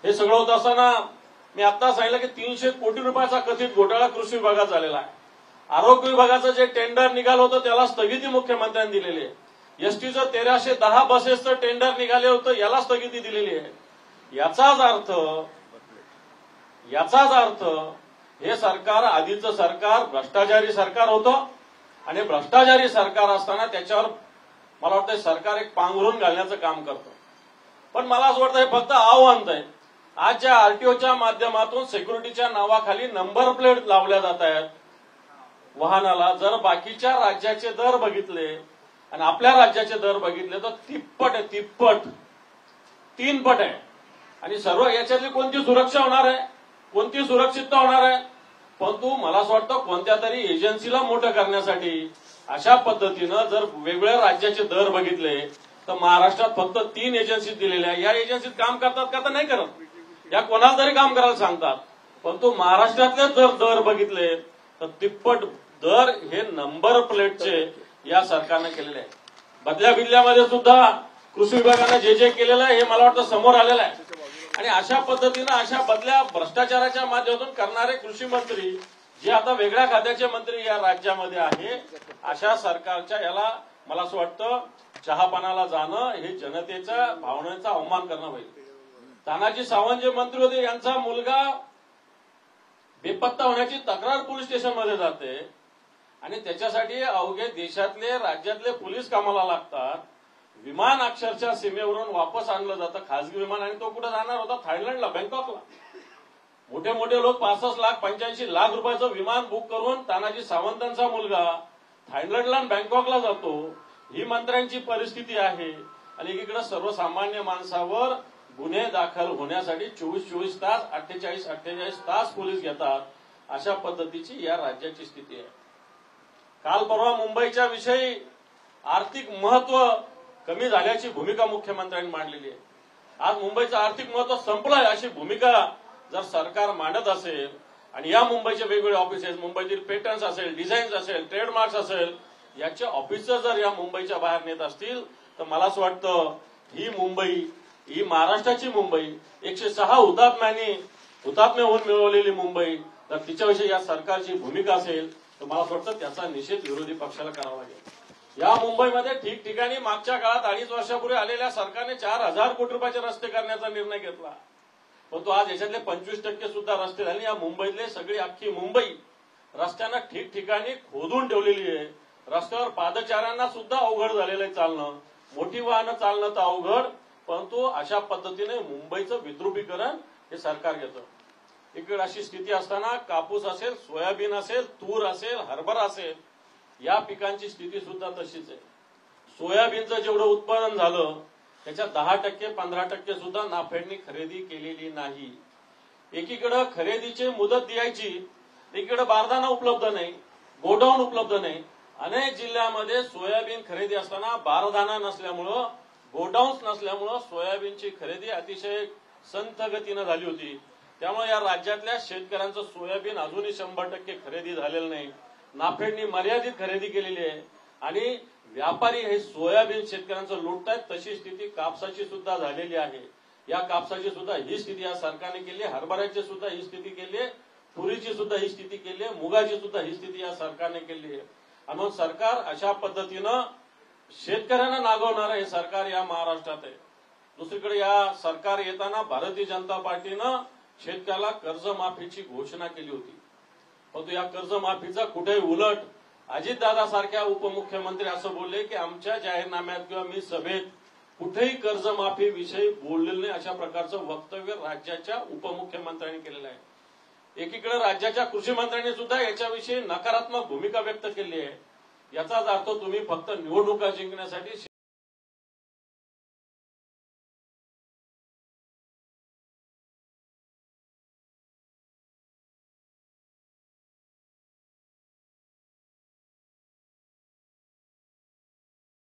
हे सगळं होत असताना मी आता सांगितलं की 300 कोटी रुपयाचा कथित घोटाळा कृषी विभागात झालेला आहे. आरोग्य विभागाचं जे टेंडर निघालं होतं त्याला स्थगिती मुख्यमंत्र्यांनी दिलेली आहे. एसटीचं 1310 बसेसचं टेंडर निघाले होतं, याला स्थगिती दिलेली आहे. याचाच अर्थ हे सरकार, आधीचं सरकार भ्रष्टाचारी सरकार होतं आणि भ्रष्टाचारी सरकार असताना त्याच्यावर मला वाटतं सरकार एक पांघरून घालण्याचं काम करतं. पण मला असं वाटतं हे फक्त आव्हान आहे. आज ज्या आरटीओच्या माध्यमातून सिक्युरिटीच्या नावाखाली नंबर प्लेट लावल्या जात आहेत वाहनाला, जर बाकीच्या राज्याचे दर बघितले आणि आपल्या राज्याचे दर बघितले तर तिप्पट 3 पट आहे. आणि सर्व याच्यातली कोणती सुरक्षा होणार आहे, कोणती सुरक्षितता होणार आहे? परंतु मला असं वाटतं कोणत्या तरी एजन्सीला मोठं करण्यासाठी अशा पद्धतीनं जर वेगवेगळ्या राज्याचे दर बघितले तर महाराष्ट्रात फक्त 3 एजन्सी दिलेल्या आहे. या एजन्सीत काम करतात का तर नाही करत, या कोणाला तरी काम करायला सांगतात. परंतु महाराष्ट्रातले जर दर बघितले तर तिप्पट दर हे नंबर प्लेटचे या सरकारने केलेले आहे. बदल्या बिदल्यामध्ये सुद्धा कृषी विभागानं जे केलेलं आहे हे मला वाटतं समोर आलेलं आहे. आणि अशा पद्धतीनं अशा बदल्या भ्रष्टाचाराच्या माध्यमातून करणारे कृषी मंत्री जे आता वेगळ्या खात्याचे मंत्री या राज्यामध्ये आहे, अशा सरकारच्या याला मला असं वाटतं चहापानाला जाणं हे जनतेच्या भावनेचा अवमान करणं होईल. तानाजी सावंत जे मंत्री होते यांचा मुलगा बेपत्ता होण्याची तक्रार पोलीस स्टेशनमध्ये जाते आणि त्याच्यासाठी अवघे देशातले राज्यातले पोलीस कामाला लागतात. विमान अक्षरशः सीमेवरून वापस आणलं जातं, खासगी विमान, आणि तो कुठे जाणार होता? थायलंडला, बँकॉकला. मोठे मोठे लोक 65 लाख 85 लाख रुपयाचं विमान बुक करून तानाजी सावंतांचा मुलगा थायलंडला आणि बँकॉकला जातो. ही मंत्र्यांची परिस्थिती आहे. आणि एकीकडे सर्वसामान्य माणसावर गुन्हे दाखल होण्यासाठी 24 तास 48 तास पोलीस घेतात. अशा पद्धतीची या राज्याची स्थिती आहे. काल परवा मुंबईच्या विषयी आर्थिक महत्व कमी झाल्याची भूमिका मुख्यमंत्र्यांनी मांडलेली आहे. आज मुंबईचं आर्थिक महत्व संपलंय अशी भूमिका जर सरकार मांडत असेल आणि या मुंबईचे वेगवेगळे ऑफिसेस, मुंबईतील पेटंट्स असेल, डिझाईन्स असेल, ट्रेडमार्क्स असेल, याचे ऑफिसर जर या मुंबईच्या बाहेर नेत असतील तर मला असं वाटतं ही मुंबई, ही महाराष्ट्राची मुंबई, 106 हुतात्मे होऊन मिळवलेली मुंबई, जर तिच्याविषयी या सरकारची भूमिका असेल तर मला असं वाटतं त्याचा निषेध विरोधी पक्षाला करावा लागेल. या मुंबईमध्ये ठिकठिकाणी मागच्या काळात 2.5 वर्षापूर्वी आलेल्या सरकारने 4000 कोटी रुपयाचे रस्ते करण्याचा निर्णय घेतला. परंतु आज याच्यातले 25% सुद्धा रस्ते झाले. या मुंबईतले सगळी अख्खी मुंबई रस्त्यांना ठिकठिकाणी खोदून ठेवलेली आहे. रस्त्यावर पादचाऱ्यांना सुद्धा अवघड झालेलं आहे चालणं, मोठी वाहनं चालणं तर अवघड. परंतु अशा पद्धतीने मुंबईचं विद्रुपीकरण हे सरकार घेतं. इकडे अशी स्थिती असताना कापूस असेल, सोयाबीन असेल, तूर असेल, हरभरा असेल, या पिकांची स्थिती सुद्धा तशीच आहे. सोयाबीनचं जेवढं उत्पादन झालं त्याच्या 10% 15% सुद्धा नाफेडनी खरेदी केलेली नाही. एकीकडे खरेदीची मुदत द्यायची, एकीकडे बारदाना उपलब्ध नाही, गोडाऊन उपलब्ध नाही. अनेक जिल्ह्यामध्ये सोयाबीन खरेदी असताना बारदाना नसल्यामुळं, गोडाऊन्स नसल्यामुळं सोयाबीनची खरेदी अतिशय संथ गतीनं झाली होती. त्यामुळे या राज्यातल्या शेतकऱ्यांचं सोयाबीन अजूनही 100% खरेदी झालेलं नाही. नाफेडनी मर्यादित खरेदी केलेली आहे आणि व्यापारी हे सोयाबीन शेतकऱ्यांचं लुटतायत. तशी स्थिती कापसाची सुद्धा झालेली आहे. या कापसाची सुद्धा ही स्थिती या सरकारने केली आहे, हरभऱ्याची सुद्धा ही स्थिती केली आहे, तुरीची सुद्धा ही स्थिती केली आहे, मुगाची सुद्धा ही स्थिती या सरकारने केली आहे. आणि मग सरकार अशा पद्धतीनं शेतकऱ्यांना नागवणारं हे सरकार या महाराष्ट्रात आहे. दुसरीकडे या सरकार येताना भारतीय जनता पार्टीनं शेतकऱ्याला कर्जमाफीची घोषणा केली होती. परंतु या कर्जमाफीचा कुठेही उलट अजितदादा सारख्या उपमुख्यमंत्री असं बोलले की आमच्या जाहीरनाम्यात किंवा मी सभेत कुठेही कर्जमाफी विषयी बोललेलं नाही, अशा प्रकारचं वक्तव्य राज्याच्या उपमुख्यमंत्र्यांनी केलेलं आहे. एकीकडे राज्याच्या कृषी मंत्र्यांनी सुद्धा याच्याविषयी नकारात्मक भूमिका व्यक्त केली आहे. याचाच अर्थ तुम्ही फक्त निवडणुका जिंकण्यासाठी